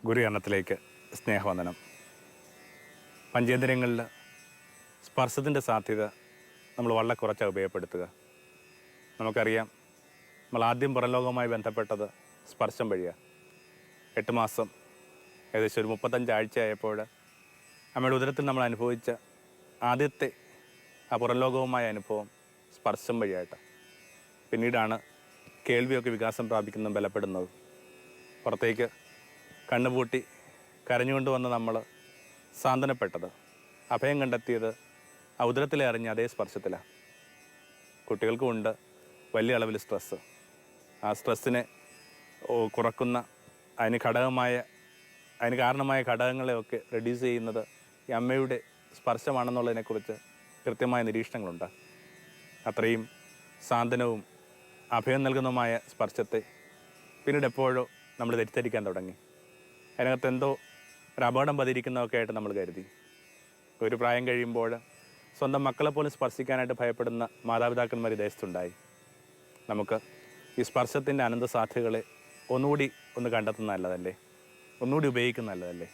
ഗുരുകരണത്തിലേക്ക് സ്നേഹവന്ദനം. പഞ്ചേന്ദ്രിയങ്ങളിൽ സ്പർശത്തിൻ്റെ സാധ്യത നമ്മൾ വളരെ കുറച്ചാണ് ഉപയോഗപ്പെടുത്തുക. നമുക്കറിയാം, നമ്മൾ ആദ്യം പുറംലോകവുമായി ബന്ധപ്പെട്ടത് സ്പർശം വഴിയാണ്. 8 മാസം ഏകദേശം ഒരു 35 ആഴ്ചയായപ്പോൾ അമ്മയുടെ ഉദരത്തിൽ നമ്മൾ അനുഭവിച്ച ആദ്യത്തെ ആ പുറംലോകവുമായ അനുഭവം സ്പർശം വഴിയായിട്ടാണ്. പിന്നീടാണ് കേൾവിയൊക്കെ വികാസം പ്രാപിക്കുന്നതും ബലപ്പെടുന്നത്. പുറത്തേക്ക് കണ്ണുപൂട്ടി കരഞ്ഞുകൊണ്ട് വന്ന് നമ്മൾ സാന്ത്വനപ്പെട്ടത്, അഭയം കണ്ടെത്തിയത് ആ ഉദരത്തിലെ അറിഞ്ഞ അതേ സ്പർശത്തിലാണ്. കുട്ടികൾക്കുമുണ്ട് വലിയ അളവിൽ സ്ട്രെസ്സ്. ആ സ്ട്രെസ്സിനെ കുറക്കുന്ന അതിന് കാരണമായ ഘടകങ്ങളെയൊക്കെ റെഡ്യൂസ് ചെയ്യുന്നത് ഈ അമ്മയുടെ സ്പർശമാണെന്നുള്ളതിനെക്കുറിച്ച് കൃത്യമായ നിരീക്ഷണങ്ങളുണ്ട്. അത്രയും സാന്ത്വനവും അഭയം നൽകുന്നതുമായ സ്പർശത്തെ പിന്നീട് എപ്പോഴോ നമ്മൾ തെറ്റിദ്ധരിക്കാൻ തുടങ്ങി. അതിനകത്ത് എന്തോ ഒരു അപകടം പതിയിരിക്കുന്നതൊക്കെ ആയിട്ട് നമ്മൾ കരുതി. ഒരു പ്രായം കഴിയുമ്പോൾ സ്വന്തം മക്കളെപ്പോലും സ്പർശിക്കാനായിട്ട് ഭയപ്പെടുന്ന മാതാപിതാക്കന്മാർ ദേശത്തുണ്ടായി. നമുക്ക് ഈ സ്പർശത്തിൻ്റെ അനന്ത സാധ്യതകളെ ഒന്നുകൂടി കണ്ടെത്തുന്ന നല്ലതല്ലേ, ഒന്നുകൂടി ഉപയോഗിക്കുന്ന നല്ലതല്ലേ.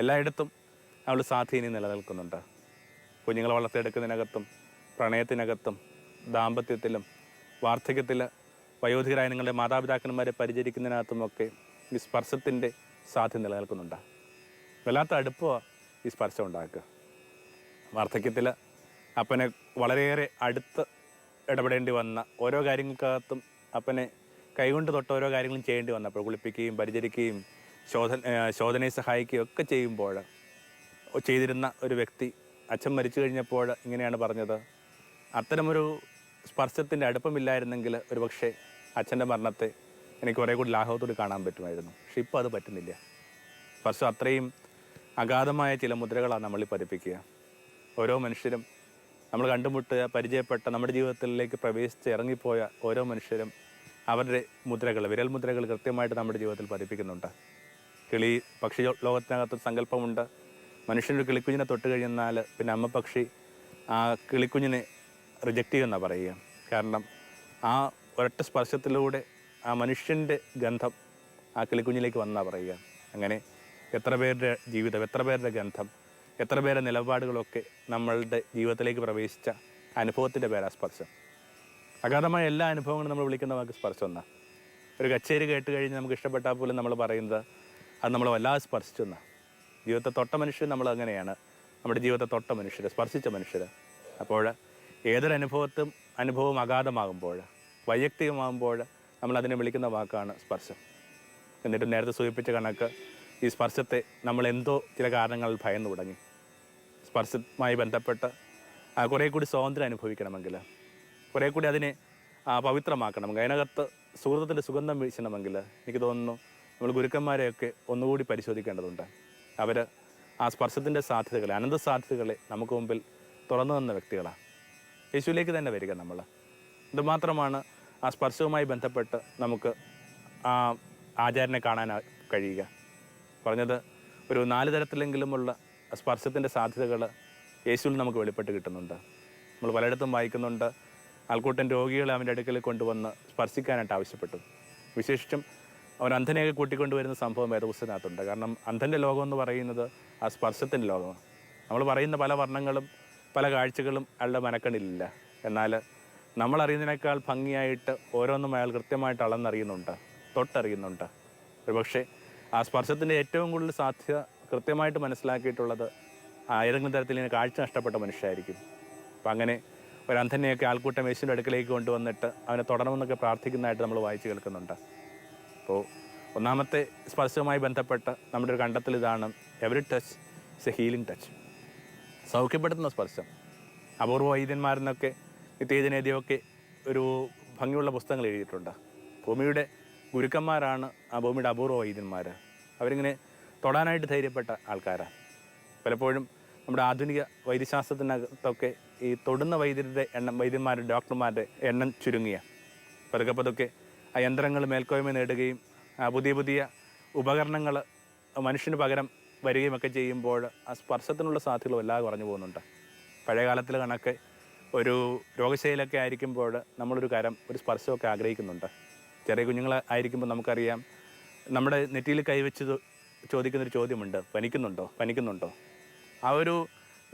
എല്ലായിടത്തും അവൾ സാധ്യത നിലനിൽക്കുന്നുണ്ട്. കുഞ്ഞുങ്ങളെ വളർത്തിയെടുക്കുന്നതിനകത്തും പ്രണയത്തിനകത്തും ദാമ്പത്യത്തിലും വാർദ്ധക്യത്തിൽ വയോധികരായ നിങ്ങളുടെ മാതാപിതാക്കന്മാരെ പരിചരിക്കുന്നതിനകത്തുമൊക്കെ ഈ സ്പർശത്തിൻ്റെ സാധ്യത നിലനിൽക്കുന്നുണ്ട്. വല്ലാത്ത അടുപ്പമാണ് ഈ സ്പർശം ഉണ്ടാക്കുക. വാർദ്ധക്യത്തിൽ അപ്പനെ വളരെയേറെ അടുത്ത് ഇടപെടേണ്ടി വന്ന ഓരോ കാര്യങ്ങൾക്കകത്തും അപ്പനെ കൈകൊണ്ട് തൊട്ട് ഓരോ കാര്യങ്ങളും ചെയ്യേണ്ടി വന്നപ്പോൾ, കുളിപ്പിക്കുകയും പരിചരിക്കുകയും ശോധനയെ സഹായിക്കുകയും ഒക്കെ ചെയ്യുമ്പോൾ ചെയ്തിരുന്ന ഒരു വ്യക്തി അച്ഛൻ മരിച്ചു കഴിഞ്ഞപ്പോൾ ഇങ്ങനെയാണ് പറഞ്ഞത്: അത്തരമൊരു സ്പർശത്തിൻ്റെ അടുപ്പമില്ലായിരുന്നെങ്കിൽ ഒരുപക്ഷെ അച്ഛൻ്റെ മരണത്തെ എനിക്ക് കുറേ കൂടി ലാഘവത്തോട് കാണാൻ പറ്റുമായിരുന്നു. പക്ഷെ ഇപ്പോൾ അത് പറ്റുന്നില്ല. സ്പർശം അത്രയും അഗാധമായ ചില മുദ്രകളാണ് നമ്മളിൽ പതിപ്പിക്കുക. ഓരോ മനുഷ്യരും നമ്മൾ കണ്ടുമുട്ടുക, പരിചയപ്പെട്ട, നമ്മുടെ ജീവിതത്തിലേക്ക് പ്രവേശിച്ച് ഇറങ്ങിപ്പോയ ഓരോ മനുഷ്യരും അവരുടെ മുദ്രകൾ, വിരൽ മുദ്രകൾ കൃത്യമായിട്ട് നമ്മുടെ ജീവിതത്തിൽ പതിപ്പിക്കുന്നുണ്ട്. പക്ഷി ലോകത്തിനകത്തൊരു സങ്കല്പമുണ്ട്. മനുഷ്യനൊരു കിളിക്കുഞ്ഞിനെ തൊട്ട് കഴിഞ്ഞാൽ പിന്നെ അമ്മ പക്ഷി ആ കിളിക്കുഞ്ഞിനെ റിജക്റ്റ് ചെയ്യുമെന്നാണ് പറയുക. കാരണം ആ ഒരൊറ്റ സ്പർശത്തിലൂടെ ആ മനുഷ്യൻ്റെ ഗന്ധം ആ കിളിക്കുഞ്ഞിലേക്ക് വന്നാണ് പറയുക. അങ്ങനെ എത്ര പേരുടെ ജീവിതം, എത്ര പേരുടെ ഗന്ധം, എത്ര പേരുടെ നിലപാടുകളൊക്കെ നമ്മളുടെ ജീവിതത്തിലേക്ക് പ്രവേശിച്ച അനുഭവത്തിൻ്റെ പേരാണ് സ്പർശം. അഗാധമായ എല്ലാ അനുഭവങ്ങളും നമ്മൾ വിളിക്കുന്ന വാക്ക് സ്പർശം എന്നാണ്. ഒരു കച്ചേരി കേട്ട് കഴിഞ്ഞ് നമുക്ക് ഇഷ്ടപ്പെട്ടാൽ പോലും നമ്മൾ പറയുന്നത് അത് നമ്മൾ വല്ലാതെ സ്പർശിച്ചു എന്നാണ്. ജീവിതത്തെ തൊട്ട മനുഷ്യർ നമ്മൾ അങ്ങനെയാണ്, നമ്മുടെ ജീവിതത്തെ തൊട്ട മനുഷ്യർ, സ്പർശിച്ച മനുഷ്യർ. അപ്പോൾ ഏതൊരു അനുഭവം അഗാധമാകുമ്പോൾ, വൈയക്തികമാകുമ്പോൾ നമ്മൾ അതിനെ വിളിക്കുന്ന വാക്കാണ് സ്പർശം. എന്നിട്ട് നേരത്തെ സൂചിപ്പിച്ച കണക്ക് ഈ സ്പർശത്തെ നമ്മൾ എന്തോ ചില കാരണങ്ങളിൽ ഭയന്നു തുടങ്ങി. സ്പർശവുമായി ബന്ധപ്പെട്ട് കുറേ കൂടി സ്വാതന്ത്ര്യം അനുഭവിക്കണമെങ്കിൽ, കുറേ കൂടി അതിനെ പവിത്രമാക്കണമെങ്കിൽ, അതിനകത്ത് സുഹൃത്തിൻ്റെ സുഗന്ധം വീശണമെങ്കിൽ എനിക്ക് തോന്നുന്നു നമ്മൾ ഗുരുക്കന്മാരെയൊക്കെ ഒന്നുകൂടി പരിശോധിക്കേണ്ടതുണ്ട്. അവർ ആ സ്പർശത്തിൻ്റെ സാധ്യതകളെ, അനന്ത സാധ്യതകളെ നമുക്ക് മുമ്പിൽ തുറന്നു തന്ന വ്യക്തികളാണ്. യേശുവിലേക്ക് തന്നെ വരിക നമ്മൾ. ഇതുമാത്രമാണ് ആ സ്പർശവുമായി ബന്ധപ്പെട്ട് നമുക്ക് ആ ആചാര്യനെ കാണാൻ കഴിയുക. പറഞ്ഞത് ഒരു 4 തരത്തിലെങ്കിലുമുള്ള സ്പർശത്തിൻ്റെ സാധ്യതകൾ യേശുവിൽ നമുക്ക് വെളിപ്പെട്ട് കിട്ടുന്നുണ്ട്. നമ്മൾ പലയിടത്തും വായിക്കുന്നുണ്ട്, ആൾക്കൂട്ടൻ രോഗികളെ അവൻ്റെ അടുക്കൽ കൊണ്ടുവന്ന് സ്പർശിക്കാനായിട്ട് ആവശ്യപ്പെട്ടു. വിശേഷിച്ചും അവൻ അന്ധനെയൊക്കെ കൂട്ടിക്കൊണ്ടുവരുന്ന സംഭവം വേദപുസ്തകത്തിനകത്തുണ്ട്. കാരണം അന്ധൻ്റെ ലോകം എന്ന് പറയുന്നത് ആ സ്പർശത്തിൻ്റെ ലോകമാണ്. നമ്മൾ പറയുന്ന പല വർണ്ണങ്ങളും പല കാഴ്ചകളും അയാളുടെ മനക്കണ്ണിലില്ല. എന്നാൽ നമ്മളറിയുന്നതിനേക്കാൾ ഭംഗിയായിട്ട് ഓരോന്നും അയാൾ കൃത്യമായിട്ട് അളന്നറിയുന്നുണ്ട്, തൊട്ടറിയുന്നുണ്ട്. ഒരുപക്ഷെ ആ സ്പർശത്തിൻ്റെ ഏറ്റവും കൂടുതൽ സാധ്യത കൃത്യമായിട്ട് മനസ്സിലാക്കിയിട്ടുള്ളത് ഏതെങ്കിലും തരത്തിൽ ഇങ്ങനെ കാഴ്ച നഷ്ടപ്പെട്ട മനുഷ്യരായിരിക്കും. അപ്പം അങ്ങനെ ഒരു അന്ധനെയൊക്കെ ആൾക്കൂട്ടം യേശുവിൻ്റെ അടുക്കലേക്ക് കൊണ്ടുവന്നിട്ട് അവനെ തൊടണമെന്നൊക്കെ പ്രാർത്ഥിക്കുന്നതായിട്ട് നമ്മൾ വായിച്ച് കേൾക്കുന്നുണ്ട്. അപ്പോൾ ഒന്നാമത്തെ സ്പർശവുമായി ബന്ധപ്പെട്ട് നമ്മുടെ ഒരു കണ്ടെത്തൽ ഇതാണ്: every touch is a healing touch. സൗഖ്യപ്പെടുത്തുന്ന സ്പർശം. അപൂർവ വൈദ്യന്മാരെന്നൊക്കെ നിത്യേജനേദ്യമൊക്കെ ഒരു ഭംഗിയുള്ള പുസ്തകങ്ങൾ എഴുതിയിട്ടുണ്ട്. ഭൂമിയുടെ ഗുരുക്കന്മാരാണ് ആ ഭൂമിയുടെ അപൂർവ വൈദ്യന്മാർ. അവരിങ്ങനെ തൊടാനായിട്ട് ധൈര്യപ്പെട്ട ആൾക്കാരാണ്. പലപ്പോഴും നമ്മുടെ ആധുനിക വൈദ്യശാസ്ത്രത്തിനകത്തൊക്കെ ഈ തൊടുന്ന വൈദ്യന്മാരുടെ ഡോക്ടർമാരുടെ എണ്ണം ചുരുങ്ങിയ പതുക്കെ ആ യന്ത്രങ്ങൾ മേൽക്കോയ്മ നേടുകയും പുതിയ പുതിയ ഉപകരണങ്ങൾ മനുഷ്യന് പകരം വരികയുമൊക്കെ ചെയ്യുമ്പോൾ ആ സ്പർശത്തിനുള്ള സാധ്യതകൾ വല്ലാതെ കുറഞ്ഞു പോകുന്നുണ്ട്. പഴയ കാലത്തിൽ കണക്ക് ഒരു രോഗശൈലൊക്കെ ആയിരിക്കുമ്പോൾ നമ്മളൊരു കരം, ഒരു സ്പർശമൊക്കെ ആഗ്രഹിക്കുന്നുണ്ട്. ചെറിയ കുഞ്ഞുങ്ങൾ ആയിരിക്കുമ്പോൾ നമുക്കറിയാം, നമ്മുടെ നെറ്റിയിൽ കൈവച്ച് ചോദിക്കുന്നൊരു ചോദ്യമുണ്ട്, പനിക്കുന്നുണ്ടോ പനിക്കുന്നുണ്ടോ? ആ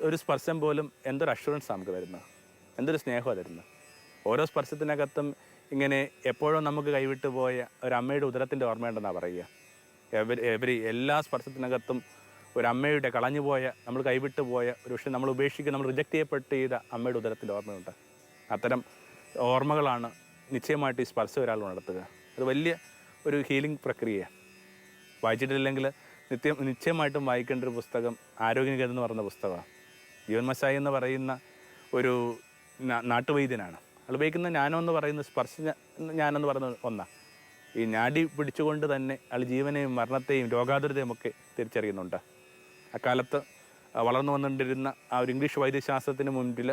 ഒരു സ്പർശം പോലും എന്തൊരു അഷുറൻസ് നമുക്ക് തരുന്നത്, എന്തൊരു സ്നേഹമാണ് തരുന്നത്. ഓരോ സ്പർശത്തിനകത്തും ഇങ്ങനെ എപ്പോഴും നമുക്ക് കൈവിട്ട് പോയ ഒരു അമ്മയുടെ ഉദരത്തിൻ്റെ ഓർമ്മയുണ്ടെന്നാണ് പറയുക. എല്ലാ സ്പർശത്തിനകത്തും ഒരു അമ്മയുടെ കളഞ്ഞുപോയ, നമ്മൾ കൈവിട്ട് പോയ, ഒരു പക്ഷേ നമ്മൾ ഉപേക്ഷിക്കുക, നമ്മൾ റിജക്റ്റ് ചെയ്യപ്പെട്ട് ചെയ്ത അമ്മയുടെ ഉദരത്തിൻ്റെ ഓർമ്മയുണ്ട്. അത്തരം ഓർമ്മകളാണ് നിശ്ചയമായിട്ട് ഈ സ്പർശം ഒരാൾ നടത്തുക. അത് വലിയ ഒരു ഹീലിംഗ് പ്രക്രിയയാണ്. വായിച്ചിട്ടില്ലെങ്കിൽ നിശ്ചയമായിട്ടും വായിക്കേണ്ട ഒരു പുസ്തകം ആരോഗ്യനികേതൻ എന്ന് പറയുന്ന പുസ്തകമാണ്. ജീവൻ മശായി എന്ന് പറയുന്ന ഒരു നാട്ടുവൈദ്യനാണ്. അയാൾ ഉപയോഗിക്കുന്ന ജ്ഞാനം എന്ന് പറയുന്ന സ്പർശ ജ്ഞാനം എന്ന് പറയുന്ന ഒന്നാണ്. ഈ ഞാടി പിടിച്ചുകൊണ്ട് തന്നെ അയാൾ ജീവനെയും മരണത്തെയും രോഗാതുരതയും ഒക്കെ തിരിച്ചറിയുന്നുണ്ട്. അക്കാലത്ത് വളർന്നു വന്നുകൊണ്ടിരുന്ന ആ ഒരു ഇംഗ്ലീഷ് വൈദ്യശാസ്ത്രത്തിന് മുൻപിൽ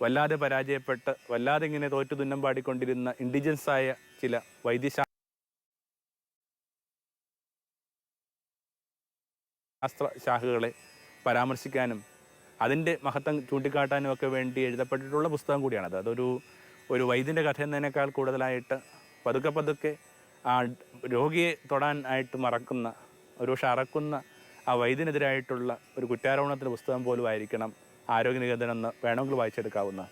വല്ലാതെ പരാജയപ്പെട്ട് വല്ലാതെ ഇങ്ങനെ തോറ്റു തുന്നം പാടിക്കൊണ്ടിരുന്ന ഇൻഡിജൻസായ ചില വൈദ്യശാസ്ത്ര ശാഖകളെ പരാമർശിക്കാനും അതിൻ്റെ മഹത്വം ചൂണ്ടിക്കാട്ടാനും ഒക്കെ വേണ്ടി എഴുതപ്പെട്ടിട്ടുള്ള പുസ്തകം കൂടിയാണത്. ഒരു വൈദ്യൻ്റെ കഥ എന്നതിനേക്കാൾ കൂടുതലായിട്ട് പതുക്കെ പതുക്കെ ആ രോഗിയെ തൊടാൻ ആയിട്ട് മറക്കുന്ന, ഒരു പക്ഷെ അറക്കുന്ന ആ വൈദ്യനെതിരായിട്ടുള്ള ഒരു കുറ്റാരോപണത്തിൻ്റെ പുസ്തകം പോലും ആയിരിക്കണം ആരോഗ്യനികേതൻ എന്ന് വേണമെങ്കിൽ വായിച്ചെടുക്കാവുന്ന.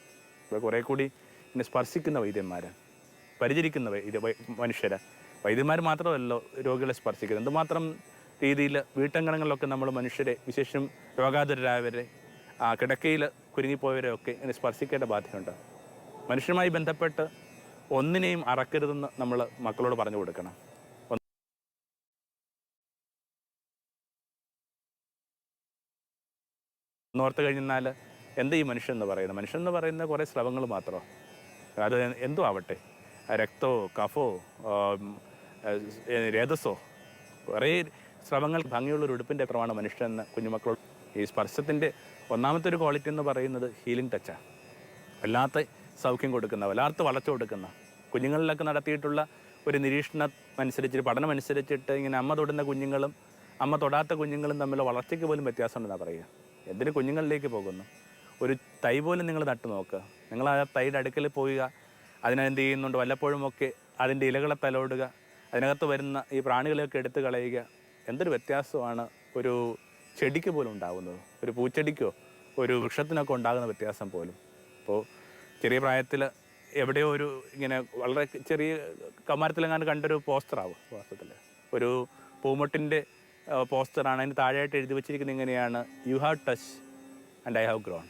ഇപ്പോൾ കുറേ കൂടി എന്നെ സ്പർശിക്കുന്ന വൈദ്യന്മാർ, പരിചരിക്കുന്ന മനുഷ്യരെ, വൈദ്യന്മാർ മാത്രമല്ലോ രോഗികളെ സ്പർശിക്കുന്നത്. എന്തുമാത്രം രീതിയിൽ വീട്ടങ്കണങ്ങളിലൊക്കെ നമ്മൾ മനുഷ്യരെ, വിശേഷം രോഗാതുരരായവരെ, കിടക്കയിൽ കുരുങ്ങിപ്പോയവരെ ഒക്കെ ഇങ്ങനെ സ്പർശിക്കേണ്ട ബാധ്യതയുണ്ട്. മനുഷ്യരുമായി ബന്ധപ്പെട്ട് ഒന്നിനെയും അറക്കരുതെന്ന് നമ്മൾ മക്കളോട് പറഞ്ഞു കൊടുക്കണം. ഒന്നോർത്ത് കഴിഞ്ഞാൽ എന്താ ഈ മനുഷ്യൻ എന്ന് പറയുന്നത്? മനുഷ്യൻ എന്ന് പറയുന്ന കുറേ സ്രവങ്ങൾ മാത്രമാണ്. അത് എന്തോ ആവട്ടെ, രക്തമോ കഫോ രേതസ്സോ, കുറേ സ്രവങ്ങൾ ഭംഗിയുള്ളൊരു ഉടുപ്പിൻ്റെ അത്രമാണ് മനുഷ്യൻ കുഞ്ഞുമക്കളോട്. ഈ സ്പർശത്തിൻ്റെ ഒന്നാമത്തെ ഒരു ക്വാളിറ്റി എന്ന് പറയുന്നത് ഹീലിംഗ് ടച്ചാണ്. വല്ലാത്ത സൗഖ്യം കൊടുക്കുന്ന, വല്ലാത്ത വളർച്ച കൊടുക്കുന്ന. കുഞ്ഞുങ്ങളിലൊക്കെ നടത്തിയിട്ടുള്ള ഒരു നിരീക്ഷണം അനുസരിച്ച്, പഠനം അനുസരിച്ചിട്ട് ഇങ്ങനെ അമ്മ തൊടുന്ന കുഞ്ഞുങ്ങളും അമ്മ തൊടാത്ത കുഞ്ഞുങ്ങളും തമ്മിൽ വളർച്ചയ്ക്ക് പോലും വ്യത്യാസമുണ്ടെന്നാണ് പറയുക. എന്തിന് കുഞ്ഞുങ്ങളിലേക്ക് പോകുന്നു? ഒരു തൈ പോലും നിങ്ങൾ നട്ടു നോക്കുക. നിങ്ങൾ ആ തൈയുടെ അടുക്കൽ പോവുക, അതിനെന്ത് ചെയ്യുന്നുണ്ട്, വല്ലപ്പോഴുമൊക്കെ അതിൻ്റെ ഇലകളെ തലോടുക, അതിനകത്ത് വരുന്ന ഈ പ്രാണികളെയൊക്കെ എടുത്തു കളയുക. എന്തൊരു വ്യത്യാസമാണ് ഒരു ചെടിക്ക് പോലും ഉണ്ടാകുന്നത്, ഒരു പൂച്ചെടിക്കോ ഒരു വൃക്ഷത്തിനൊക്കെ ഉണ്ടാകുന്ന വ്യത്യാസം പോലും. അപ്പോൾ ചെറിയ പ്രായത്തിൽ എവിടെയോ ഒരു ഇങ്ങനെ വളരെ ചെറിയ കമാരത്തിലെങ്ങാണ്ട് കണ്ടൊരു പോസ്റ്ററാവും, വാസ്തവത്തിൽ ഒരു പൂമൊട്ടിൻ്റെ പോസ്റ്ററാണ്. അതിന് താഴെയായിട്ട് എഴുതി വെച്ചിരിക്കുന്നത് ഇങ്ങനെയാണ്: you have touch and I have grown.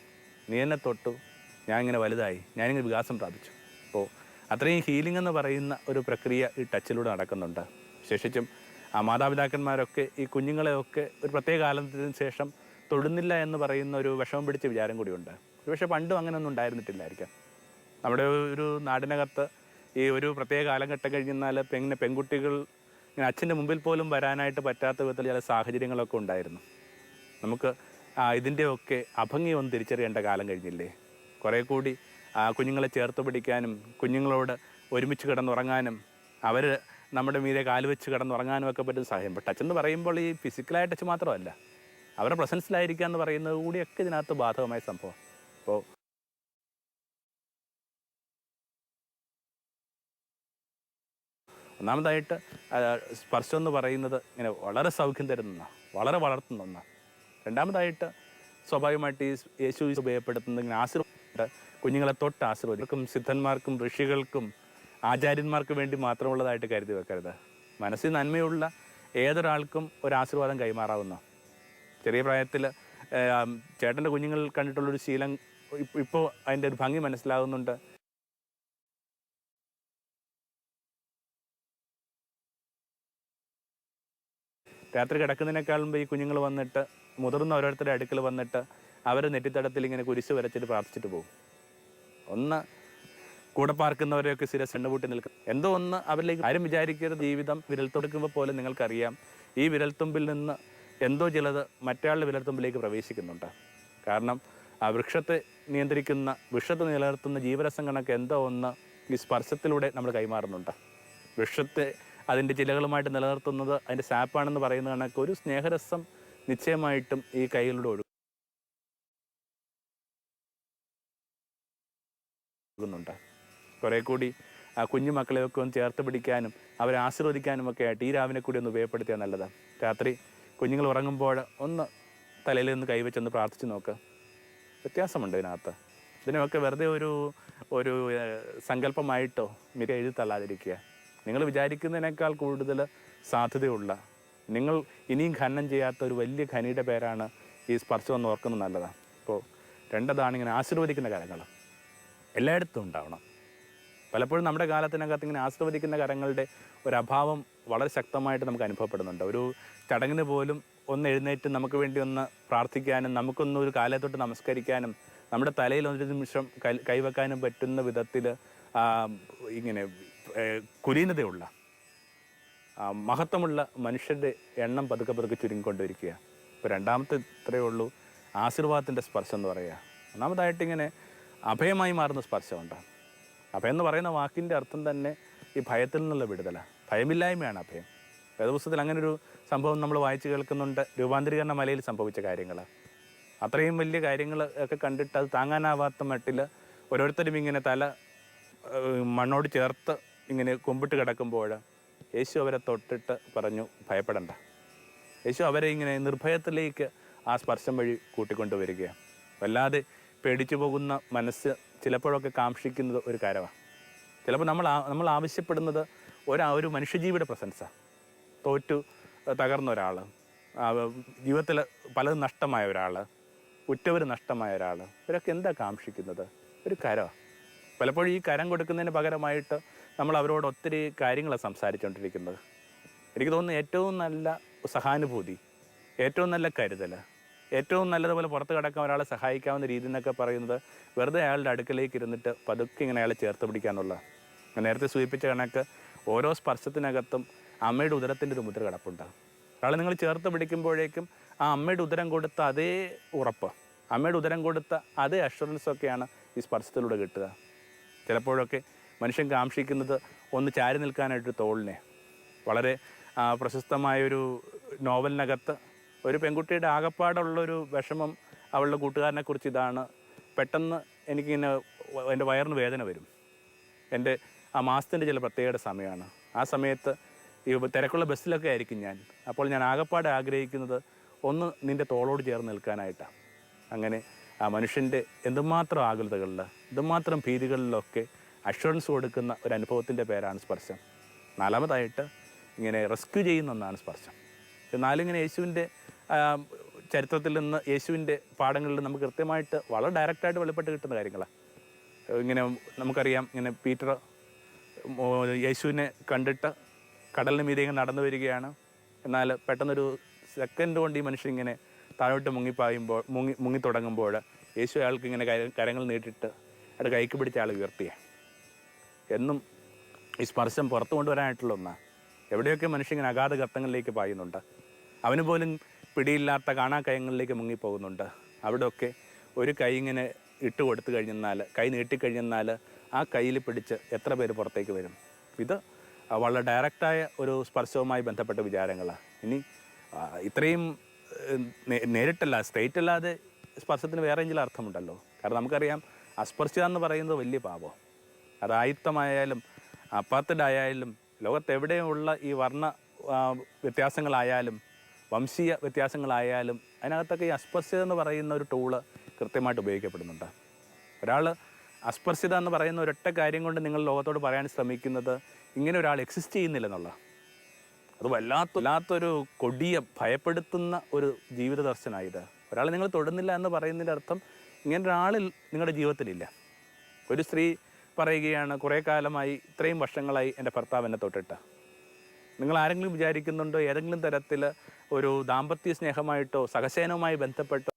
നീ എന്നെ തൊട്ടു, ഞാൻ ഇങ്ങനെ വലുതായി, ഞാനിങ്ങനെ വികാസം പ്രാപിച്ചു. അപ്പോൾ അത്രയും ഹീലിംഗ് എന്ന് പറയുന്ന ഒരു പ്രക്രിയ ഈ ടച്ചിലൂടെ നടക്കുന്നുണ്ട്. വിശേഷിച്ചും ആ മാതാപിതാക്കന്മാരൊക്കെ ഈ കുഞ്ഞുങ്ങളെയൊക്കെ ഒരു പ്രത്യേക കാലത്തിന് ശേഷം തൊടുന്നില്ല എന്ന് പറയുന്ന ഒരു വിഷമം പിടിച്ച വിചാരം കൂടിയുണ്ട്. പക്ഷേ പണ്ടും അങ്ങനെയൊന്നും ഉണ്ടായിരുന്നിട്ടില്ലായിരിക്കാം. നമ്മുടെ ഒരു നാടിനകത്ത് ഈ ഒരു പ്രത്യേക കാലഘട്ടം കഴിഞ്ഞാൽ പെൺകുട്ടികൾ ഇങ്ങനെ അച്ഛൻ്റെ മുമ്പിൽ പോലും വരാനായിട്ട് പറ്റാത്ത വിധത്തിൽ ചില സാഹചര്യങ്ങളൊക്കെ ഉണ്ടായിരുന്നു. നമുക്ക് ഇതിൻ്റെയൊക്കെ അഭംഗി ഒന്ന് തിരിച്ചറിയേണ്ട കാലം കഴിഞ്ഞില്ലേ? കുറേ കൂടി കുഞ്ഞുങ്ങളെ ചേർത്ത് പിടിക്കാനും കുഞ്ഞുങ്ങളോട് ഒരുമിച്ച് കിടന്നുറങ്ങാനും അവർ നമ്മുടെ മീതെ കാലുവെച്ച് കിടന്നുറങ്ങാനും ഒക്കെ പറ്റുന്ന സാഹചര്യം. ഇപ്പോൾ ടച്ച് എന്ന് പറയുമ്പോൾ ഈ ഫിസിക്കലായ ടച്ച് മാത്രമല്ല, അവരുടെ പ്രസൻസിലായിരിക്കുക എന്ന് പറയുന്നത് കൂടിയൊക്കെ ഇതിനകത്ത് ബാധകമായ സംഭവം. അപ്പോൾ ഒന്നാമതായിട്ട് സ്പർശം എന്ന് പറയുന്നത് ഇങ്ങനെ വളരെ സൗഖ്യം തരുന്ന ഒന്നാണ്, വളരെ വളർത്തുന്ന ഒന്നാണ്. രണ്ടാമതായിട്ട് സ്വാഭാവികമായിട്ട് ഈ യേശു ഉപയോഗപ്പെടുത്തുന്നത് ഇങ്ങനെ ആശീർവാദം, കുഞ്ഞുങ്ങളെ തൊട്ട് ആശീർവദിക്കും. സിദ്ധന്മാർക്കും ഋഷികൾക്കും ആചാര്യന്മാർക്ക് വേണ്ടി മാത്രമുള്ളതായിട്ട് കരുതി വെക്കരുത്. മനസ്സിൽ നന്മയുള്ള ഏതൊരാൾക്കും ഒരു ആശീർവാദം കൈമാറാവുന്ന. ചെറിയ പ്രായത്തിൽ ചേട്ടൻ്റെ കുഞ്ഞുങ്ങൾ കണ്ടിട്ടുള്ളൊരു ശീലം ഇപ്പോൾ അതിൻ്റെ ഒരു ഭംഗി മനസ്സിലാകുന്നുണ്ട്. രാത്രി കിടക്കുന്നതിനേക്കാൾ മുമ്പ് ഈ കുഞ്ഞുങ്ങൾ വന്നിട്ട്, മുതിർന്ന ഓരോരുത്തരുടെ അടുക്കൽ വന്നിട്ട് അവർ നെറ്റിത്തടത്തിൽ ഇങ്ങനെ കുരിശ് വരച്ചിട്ട് പ്രാർത്ഥിച്ചിട്ട് പോകും. ഒന്ന് കൂടെ പാർക്കുന്നവരെയൊക്കെ ശിരസ് എണ്ണപൂട്ടി നിൽക്കും. എന്തോ ഒന്ന് അവരിലേക്ക് ആരും വിചാരിക്കരുത്. ജീവിതം വിരൽത്തുടിക്കുമ്പോൾ പോലെ നിങ്ങൾക്കറിയാം ഈ വിരൽത്തുമ്പിൽ നിന്ന് എന്തോ ചിലത് മറ്റയാളുടെ വിരൽത്തുമ്പിലേക്ക് പ്രവേശിക്കുന്നുണ്ട്. കാരണം ആ വൃക്ഷത്തെ നിയന്ത്രിക്കുന്ന, വൃക്ഷത്തെ നിലനിർത്തുന്ന ജീവരസം കണക്ക് എന്തോ ഒന്ന് ഈ സ്പർശത്തിലൂടെ നമ്മൾ കൈമാറുന്നുണ്ട്. വൃക്ഷത്തെ അതിൻ്റെ ചിലകളുമായിട്ട് നിലനിർത്തുന്നത് അതിൻ്റെ സാപ്പാണെന്ന് പറയുന്ന കണക്ക് ഒരു സ്നേഹരസം നിശ്ചയമായിട്ടും ഈ കൈകളിലൂടെ ഒഴുകുന്നുണ്ട്. കുറേ കൂടി ആ കുഞ്ഞു മക്കളെയൊക്കെ ഒന്ന് ചേർത്ത് പിടിക്കാനും അവരെ ആശീർവദിക്കാനും ഒക്കെ ആയിട്ട് ഈ രാവിനെ കൂടി ഒന്ന് ഉപയോഗപ്പെടുത്തിയാൽ നല്ലതാണ്. രാത്രി കുഞ്ഞുങ്ങൾ ഉറങ്ങുമ്പോൾ ഒന്ന് തലയിൽ നിന്ന് കൈവച്ചൊന്ന് പ്രാർത്ഥിച്ച് നോക്ക്. വ്യത്യാസമുണ്ട് ഇതിനകത്ത്. ഇതിനൊക്കെ വെറുതെ ഒരു ഒരു സങ്കല്പമായിട്ടോ മിക എഴുതി തള്ളാതിരിക്കുക. നിങ്ങൾ വിചാരിക്കുന്നതിനേക്കാൾ കൂടുതൽ സാധ്യതയുള്ള, നിങ്ങൾ ഇനിയും ഖനനം ചെയ്യാത്ത ഒരു വലിയ ഖനിയുടെ പേരാണ് ഈ സ്പർശം എന്ന് ഓർക്കുന്നത് നല്ലതാണ്. അപ്പോൾ രണ്ടതാണ് ഇങ്ങനെ ആശീർവദിക്കുന്ന കരങ്ങൾ എല്ലായിടത്തും ഉണ്ടാവണം. പലപ്പോഴും നമ്മുടെ കാലത്തിനകത്ത് ഇങ്ങനെ ആശീർവദിക്കുന്ന കരങ്ങളുടെ ഒരഭാവം വളരെ ശക്തമായിട്ട് നമുക്ക് അനുഭവപ്പെടുന്നുണ്ട്. ഒരു ചടങ്ങിന് പോലും ഒന്ന് എഴുന്നേറ്റ് നമുക്ക് വേണ്ടി ഒന്ന് പ്രാർത്ഥിക്കാനും നമുക്കൊന്ന് ഒരു കാലത്തോട്ട് നമസ്കരിക്കാനും നമ്മുടെ തലയിൽ ഒരു നിമിഷം കൈവെക്കാനും പറ്റുന്ന വിധത്തിൽ ഇങ്ങനെ കുലീനതയുള്ള മഹത്വമുള്ള മനുഷ്യരുടെ എണ്ണം പതുക്കെ പതുക്കെ ചുരുങ്ങിക്കൊണ്ടിരിക്കുക. ഇപ്പോൾ രണ്ടാമത്തെ ഇത്രയേ ഉള്ളൂ, ആശീർവാദത്തിൻ്റെ സ്പർശം എന്ന് പറയുക. ഒന്നാമതായിട്ട് ഇങ്ങനെ അഭയമായി മാറുന്ന സ്പർശമുണ്ട്. അഭയം എന്ന് പറയുന്ന വാക്കിൻ്റെ അർത്ഥം തന്നെ ഈ ഭയത്തിൽ നിന്നുള്ള വിടുതല, ഭയമില്ലായ്മയാണ് അഭയം. വേദപുസ്തകത്തിൽ അങ്ങനൊരു സംഭവം നമ്മൾ വായിച്ച് കേൾക്കുന്നുണ്ട്. രൂപാന്തരീകരണ മലയിൽ സംഭവിച്ച കാര്യങ്ങൾ, അത്രയും വലിയ കാര്യങ്ങൾ ഒക്കെ കണ്ടിട്ട് അത് താങ്ങാനാവാത്ത മട്ടിൽ ഓരോരുത്തരും ഇങ്ങനെ തല മണ്ണോട് ചേർത്ത് ഇങ്ങനെ കുമ്പിട്ട് കിടക്കുമ്പോൾ യേശു അവരെ തൊട്ടിട്ട് പറഞ്ഞു, ഭയപ്പെടണ്ട. യേശു അവരെ ഇങ്ങനെ നിർഭയത്തിലേക്ക് ആ സ്പർശം വഴി കൂട്ടിക്കൊണ്ടുവരികയാണ്. വല്ലാതെ പേടിച്ചു പോകുന്ന മനസ്സ് ചിലപ്പോഴൊക്കെ കാക്ഷിക്കുന്നത് ഒരു കാര്യമാണ്. ചിലപ്പോൾ നമ്മൾ ആവശ്യപ്പെടുന്നത് ഒരു മനുഷ്യജീവിയുടെ പ്രസൻസാണ്. തോറ്റു തകർന്ന ഒരാൾ, ജീവിതത്തിൽ പലതും നഷ്ടമായ ഒരാൾ, ഉറ്റവർ നഷ്ടമായ ഒരാൾ, ഇവരൊക്കെ എന്താ കാക്ഷിക്കുന്നത്? ഒരു കരമാണ്. പലപ്പോഴും ഈ കരം കൊടുക്കുന്നതിന് പകരമായിട്ട് നമ്മൾ അവരോട് ഒത്തിരി കാര്യങ്ങളാണ് സംസാരിച്ചുകൊണ്ടിരിക്കുന്നത്. എനിക്ക് തോന്നുന്നു ഏറ്റവും നല്ല സഹാനുഭൂതി, ഏറ്റവും നല്ല കരുതൽ, ഏറ്റവും നല്ലതുപോലെ പുറത്ത് കിടക്കാൻ ഒരാളെ സഹായിക്കാവുന്ന രീതി എന്നൊക്കെ പറയുന്നത് വെറുതെ അയാളുടെ അടുക്കലേക്ക് ഇരുന്നിട്ട് പതുക്കെ ഇങ്ങനെ അയാളെ ചേർത്ത് പിടിക്കാനുള്ള. നേരത്തെ സൂചിപ്പിച്ച കണക്ക് ഓരോ സ്പർശത്തിനകത്തും അമ്മയുടെ ഉദരത്തിൻ്റെ ഒരു മുദ്ര കിടപ്പുണ്ടാകും. ഒരാളെ നിങ്ങൾ ചേർത്ത് പിടിക്കുമ്പോഴേക്കും ആ അമ്മയുടെ ഉദരം കൊടുത്ത അതേ ഉറപ്പ്, അമ്മയുടെ ഉദരം കൊടുത്ത അതേ അഷുറൻസൊക്കെയാണ് ഈ സ്പർശത്തിലൂടെ കിട്ടുക. ചിലപ്പോഴൊക്കെ മനുഷ്യൻ കാക്ഷിക്കുന്നത് ഒന്ന് ചാരി നിൽക്കാനായിട്ടൊരു തോളിനെ. വളരെ പ്രശസ്തമായൊരു നോവലിനകത്ത് ഒരു പെൺകുട്ടിയുടെ ആകപ്പാടുള്ളൊരു വിഷമം അവളുടെ കൂട്ടുകാരനെക്കുറിച്ച് ഇതാണ്: പെട്ടെന്ന് എനിക്കിങ്ങനെ എൻ്റെ വയറിന് വേദന വരും, എൻ്റെ ആ മാസത്തിൻ്റെ ചില പ്രത്യേക സമയമാണ്, ആ സമയത്ത് ഈ തിരക്കുള്ള ബസ്സിലൊക്കെ ആയിരിക്കും ഞാൻ, അപ്പോൾ ഞാൻ ആകപ്പാടെ ആഗ്രഹിക്കുന്നത് ഒന്ന് നിൻ്റെ തോളോട് ചേർന്ന് നിൽക്കാനായിട്ടാണ്. അങ്ങനെ ആ മനുഷ്യൻ്റെ എന്തുമാത്രം ആകുലതകളിൽ, എന്തുമാത്രം ഭീതികളിലൊക്കെ അഷുറൻസ് കൊടുക്കുന്ന ഒരു അനുഭവത്തിൻ്റെ പേരാണ് സ്പർശം. നാലാമതായിട്ട് ഇങ്ങനെ റെസ്ക്യൂ ചെയ്യുന്ന ഒന്നാണ് സ്പർശം. എന്നാലും ഇങ്ങനെ യേശുവിൻ്റെ ചരിത്രത്തിൽ നിന്ന്, യേശുവിൻ്റെ പാഠങ്ങളിൽ നമുക്ക് കൃത്യമായിട്ട് വളരെ ഡയറക്റ്റായിട്ട് വെളിപ്പെട്ട് കിട്ടുന്ന കാര്യങ്ങളാണ്. ഇങ്ങനെ നമുക്കറിയാം, ഇങ്ങനെ പീറ്റർ യേശുവിനെ കണ്ടിട്ട് കടലിന് മീതെ ഇങ്ങനെ നടന്നു വരികയാണ്. എന്നാൽ പെട്ടെന്നൊരു സെക്കൻഡ് കൊണ്ട് ഈ മനുഷ്യൻ ഇങ്ങനെ താഴോട്ട് മുങ്ങി തുടങ്ങുമ്പോൾ യേശു അയാൾക്ക് ഇങ്ങനെ കരങ്ങൾ നീട്ടിട്ട് അയാളുടെ കൈക്ക് പിടിച്ച ആൾ ഉയർത്തിയ. എന്നും ഈ സ്പർശം പുറത്തു കൊണ്ടുവരാനായിട്ടുള്ള ഒന്നാണ്. എവിടെയൊക്കെ മനുഷ്യൻ ഇങ്ങനെ അഗാധ ഗർത്തങ്ങളിലേക്ക് പായുന്നുണ്ട്, അവന് പോലും പിടിയില്ലാത്ത കാണാക്കയങ്ങളിലേക്ക് മുങ്ങിപ്പോകുന്നുണ്ട്, അവിടെയൊക്കെ ഒരു കൈ ഇങ്ങനെ ഇട്ട് കൊടുത്തു കഴിഞ്ഞെന്നാൽ, കൈ നീട്ടിക്കഴിഞ്ഞെന്നാൽ ആ കയ്യിൽ പിടിച്ച് എത്ര പേര് പുറത്തേക്ക് വരും? ഇത് വളരെ ഡയറക്റ്റായ ഒരു സ്പർശവുമായി ബന്ധപ്പെട്ട വിചാരങ്ങളാണ്. ഇനി ഇത്രയും നേരിട്ടല്ല, സ്ട്രെയിറ്റ് അല്ലാതെ സ്പർശത്തിന് വേറെ ചില അർത്ഥമുണ്ടല്ലോ. കാരണം നമുക്കറിയാം, അസ്പർശിത എന്ന് പറയുന്നത് വലിയ പാപം. അത് ആയുക്തമായാലും അപ്പാത്തഡായാലും ലോകത്തെവിടെയുള്ള ഈ വർണ്ണ വ്യത്യാസങ്ങളായാലും വംശീയ വ്യത്യാസങ്ങളായാലും അതിനകത്തൊക്കെ ഈ അസ്പർശിത എന്ന് പറയുന്ന ഒരു ടൂള് കൃത്യമായിട്ട് ഉപയോഗിക്കപ്പെടുന്നുണ്ട്. ഒരാൾ അസ്പർശിത എന്ന് പറയുന്ന ഒരൊറ്റ കാര്യം കൊണ്ട് നിങ്ങൾ ലോകത്തോട് പറയാൻ ശ്രമിക്കുന്നത് ഇങ്ങനെ ഒരാൾ എക്സിസ്റ്റ് ചെയ്യുന്നില്ലെന്നുള്ള, അത് വല്ലാത്തൊരു കൊടിയ ഭയപ്പെടുത്തുന്ന ഒരു ജീവിത ദർശനമായത്. ഒരാൾ നിങ്ങൾ തൊടുന്നില്ല എന്ന് പറയുന്നതിൻ്റെ അർത്ഥം ഇങ്ങനെ ഒരാളിൽ നിങ്ങളുടെ ജീവിതത്തിലില്ല. ഒരു സ്ത്രീ പറയുകയാണ്, കുറേ കാലമായി, ഇത്രയും വർഷങ്ങളായി എൻ്റെ ഭർത്താവ് എന്നെ തൊട്ടിട്ട്. നിങ്ങൾ ആരെങ്കിലും വിചാരിക്കുന്നുണ്ടോ ഏതെങ്കിലും തരത്തിൽ ഒരു ദാമ്പത്യ സ്നേഹമായിട്ടോ സഹശയനവുമായി ബന്ധപ്പെട്ടോ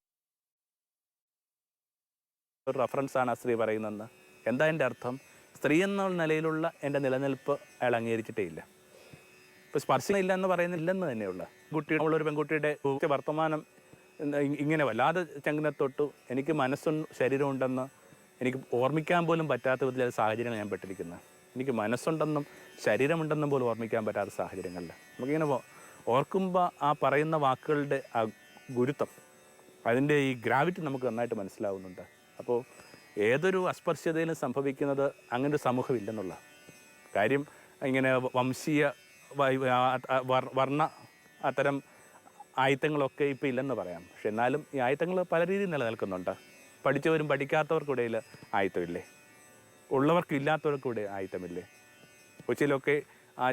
ഒരു റെഫറൻസാണ് ആ സ്ത്രീ പറയുന്നതെന്ന്? എന്താ എൻ്റെ അർത്ഥം? സ്ത്രീ എന്ന നിലയിലുള്ള എൻ്റെ നിലനിൽപ്പ് അയാൾ അംഗീകരിച്ചിട്ടേ ഇല്ല. ഇപ്പോൾ സ്പർശനം ഇല്ല എന്ന് പറയുന്നില്ലെന്ന് തന്നെയുള്ള നമ്മളൊരു പെൺകുട്ടിയുടെ വർത്തമാനം ഇങ്ങനെ വല്ലാതെ ചങ്കിനെ തൊട്ടു, എനിക്ക് ശരീരമുണ്ടെന്ന് എനിക്ക് ഓർമ്മിക്കാൻ പോലും പറ്റാത്ത വിധത്തിലുള്ള സാഹചര്യങ്ങൾ ഞാൻ പെട്ടിരിക്കുന്നത്. എനിക്ക് മനസ്സുണ്ടെന്നും ശരീരമുണ്ടെന്നും പോലും ഓർമ്മിക്കാൻ പറ്റാത്ത സാഹചര്യങ്ങളിൽ നമുക്കിങ്ങനെ ഓർക്കുമ്പോൾ ആ പറയുന്ന വാക്കുകളുടെ ആ ഗുരുത്വം, അതിൻ്റെ ഈ ഗ്രാവിറ്റി നമുക്ക് നന്നായിട്ട് മനസ്സിലാവുന്നുണ്ട്. അപ്പോൾ ഏതൊരു അസ്പർശ്യതയിലും സംഭവിക്കുന്നത് അങ്ങനെ ഒരു സമൂഹമില്ലെന്നുള്ള കാര്യം. ഇങ്ങനെ വംശീയ വർണ്ണ അത്തരം ആയുധങ്ങളൊക്കെ ഇപ്പോൾ ഇല്ലെന്ന് പറയാം. പക്ഷെ എന്നാലും ഈ ആയുധങ്ങൾ പല രീതിയിൽ നിലനിൽക്കുന്നുണ്ട്. പഠിച്ചവരും പഠിക്കാത്തവർക്കിടയിൽ ആയുധമില്ലേ? ഉള്ളവർക്കും ഇല്ലാത്തവർക്കിടെ ആയുധമില്ലേ? കൊച്ചിയിലൊക്കെ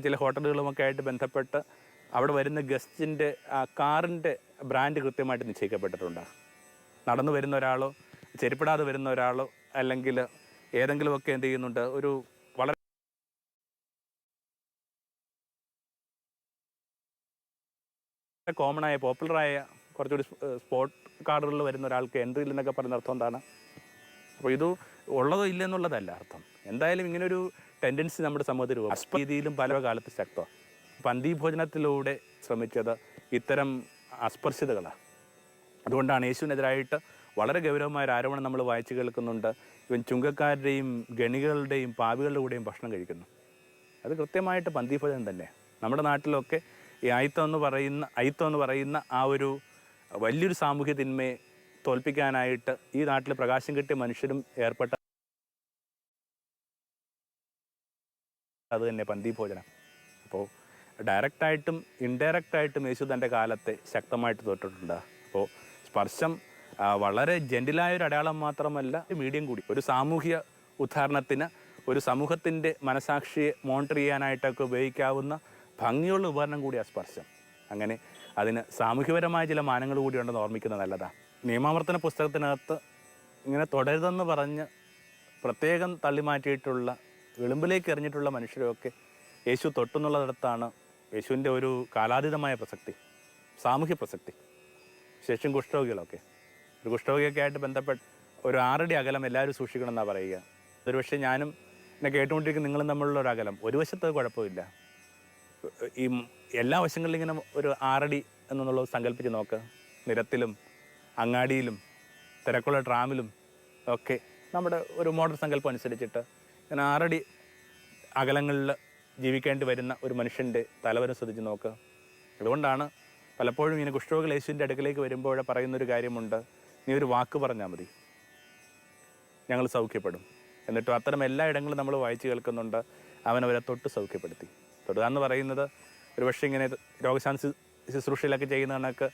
ചില ഹോട്ടലുകളുമൊക്കെ ആയിട്ട് ബന്ധപ്പെട്ട് അവിടെ വരുന്ന ഗസ്റ്റിൻ്റെ കാറിൻ്റെ ബ്രാൻഡ് കൃത്യമായിട്ട് നിശ്ചയിക്കപ്പെട്ടിട്ടുണ്ട്. നടന്നു വരുന്ന ഒരാളോ ചെരുപ്പിടാതെ വരുന്ന ഒരാളോ അല്ലെങ്കിൽ ഏതെങ്കിലുമൊക്കെ എന്ത് ചെയ്യുന്നുണ്ട്, ഒരു വളരെ കോമണായ പോപ്പുലറായ കുറച്ചുകൂടി സ്പോർട്ട് കാറുകളിൽ വരുന്ന ഒരാൾക്ക് എൻട്രി ഇല്ലെന്നൊക്കെ പറയുന്ന അർത്ഥം എന്താണ്? അപ്പോൾ ഇത് ഉള്ളതോ ഇല്ലെന്നുള്ളതല്ല അർത്ഥം. എന്തായാലും ഇങ്ങനൊരു ടെൻഡൻസി നമ്മുടെ സമൂഹത്തിൽ രീതിയിലും പല കാലത്ത് ശക്തമാണ്. പന്തിഭോജനത്തിലൂടെ ശ്രമിച്ചത് ഇത്തരം അസ്പർശ്യതകളാണ്. അതുകൊണ്ടാണ് യേശുവിനെതിരായിട്ട് വളരെ ഗൗരവമായ ഒരു ആരോപണം നമ്മൾ വായിച്ചു കേൾക്കുന്നുണ്ട്. ഇവൻ ചുങ്കക്കാരുടെയും ഗണികളുടെയും പാപികളുടെ കൂടെയും ഭക്ഷണം കഴിക്കുന്നു. അത് കൃത്യമായിട്ട് പന്തിഭോജനം തന്നെ. നമ്മുടെ നാട്ടിലൊക്കെ ഈ അയിത്തം എന്ന് പറയുന്ന ആ ഒരു വലിയൊരു സാമൂഹ്യ തിന്മയെ തോൽപ്പിക്കാനായിട്ട് ഈ നാട്ടിൽ പ്രകാശം കിട്ടിയ മനുഷ്യരും ഏർപ്പെട്ട അത് തന്നെ പന്തിഭോജനം. അപ്പോൾ ഡയറക്റ്റായിട്ടും ഇൻഡയറക്റ്റായിട്ടും യേശു തൻ്റെ കാലത്തെ ശക്തമായിട്ട് തോറ്റിട്ടുണ്ട്. അപ്പോൾ സ്പർശം വളരെ ജെൻറ്റിലായൊരു അടയാളം മാത്രമല്ല, മീഡിയം കൂടി. ഒരു സാമൂഹ്യ ഉദാഹരണത്തിന് ഒരു സമൂഹത്തിൻ്റെ മനസാക്ഷിയെ മോണിറ്റർ ചെയ്യാനായിട്ടൊക്കെ ഉപയോഗിക്കാവുന്ന ഭംഗിയുള്ള ഉപകരണം കൂടിയാണ് സ്പർശം. അങ്ങനെ അതിന് സാമൂഹ്യപരമായ ചില മാനങ്ങൾ കൂടി ഉണ്ടെന്ന് ഓർമ്മിക്കുന്നത് നല്ലതാണ്. നിയമാവർത്തന പുസ്തകത്തിനകത്ത് ഇങ്ങനെ തുടരുതെന്ന് പറഞ്ഞ് പ്രത്യേകം തള്ളിമാറ്റിയിട്ടുള്ള വിളിമ്പിലേക്ക് എറിഞ്ഞിട്ടുള്ള മനുഷ്യരെയൊക്കെ യേശു തൊട്ടെന്നുള്ളിടത്താണ് യേശുവിൻ്റെ ഒരു കാലാതീതമായ പ്രസക്തി, സാമൂഹ്യ പ്രസക്തി. ശേഷം കുഷ്ഠരോഗികളൊക്കെ, ഒരു കുഷ്ഠരോഗിയൊക്കെ ആയിട്ട് ബന്ധപ്പെട്ട് ഒരു 6 അടി അകലം എല്ലാവരും സൂക്ഷിക്കണമെന്നാണ് പറയുക. ഒരുപക്ഷെ ഞാനും എന്നെ കേട്ടുകൊണ്ടിരിക്കുന്ന നിങ്ങളും തമ്മിലുള്ള ഒരു അകലം ഒരു വശത്ത് കുഴപ്പമില്ല. ഈ എല്ലാ വശങ്ങളിലും ഇങ്ങനെ ഒരു 6 അടി എന്നുള്ളത് സങ്കല്പിച്ച് നോക്ക്. നിരത്തിലും അങ്ങാടിയിലും തിരക്കുള്ള ട്രാമിലും ഒക്കെ നമ്മുടെ ഒരു മോഡൽ സങ്കല്പം അനുസരിച്ചിട്ട് ഇങ്ങനെ 6 അടി അകലങ്ങളിൽ ജീവിക്കേണ്ടി വരുന്ന ഒരു മനുഷ്യൻ്റെ തലവരം ശ്രദ്ധിച്ച് നോക്കുക. അതുകൊണ്ടാണ് പലപ്പോഴും ഇങ്ങനെ കുഷ്ഠരോഗികൾ യേശുവിൻ്റെ അടുക്കലേക്ക് വരുമ്പോൾ പറയുന്നൊരു കാര്യമുണ്ട്, നീ ഒരു വാക്ക് പറഞ്ഞാൽ മതി, ഞങ്ങൾ സൗഖ്യപ്പെടും. എന്നിട്ടും അത്തരം എല്ലാ ഇടങ്ങളും നമ്മൾ വായിച്ച് കേൾക്കുന്നുണ്ട്, അവനവരെ തൊട്ട് സൗഖ്യപ്പെടുത്തി. തൊടുക എന്ന് പറയുന്നത് ഒരു പക്ഷേ ഇങ്ങനെ രോഗശാന്തി ശുശ്രൂഷയിലൊക്കെ ചെയ്യുന്ന കണക്ക്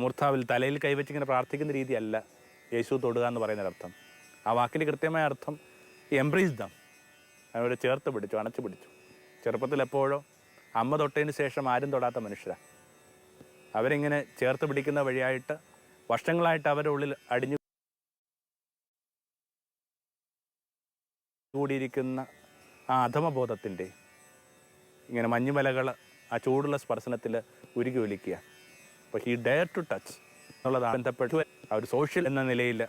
മൂർധാവിൽ തലയിൽ കൈവച്ച് ഇങ്ങനെ പ്രാർത്ഥിക്കുന്ന രീതിയല്ല യേശു തൊടുക എന്ന് പറയുന്നൊരർത്ഥം. ആ വാക്കിൻ്റെ കൃത്യമായ അർത്ഥം എംബ്രേസ് ദം, അവരെ ചേർത്ത് പിടിച്ചു, അണച്ചു പിടിച്ചു. ചെറുപ്പത്തിൽ എപ്പോഴോ അമ്മ തൊട്ടതിന് ശേഷം ആരും തൊടാത്ത മനുഷ്യരാണ്. അവരിങ്ങനെ ചേർത്ത് പിടിക്കുന്ന വഴിയായിട്ട് വർഷങ്ങളായിട്ട് അവരുടെ ഉള്ളിൽ അടിഞ്ഞു കൂടിയിരിക്കുന്ന ആ അധമബോധത്തിൻ്റെ ഇങ്ങനെ മഞ്ഞുമലകൾ ആ ചൂടുള്ള സ്പർശനത്തിൽ ഉരുകി ഒലിക്കുക. അപ്പോൾ ഹി ഡെയർ ടു ടച്ച് എന്നുള്ളതാണ് ബന്ധപ്പെട്ട് ആ ഒരു സോഷ്യൽ എന്ന നിലയിൽ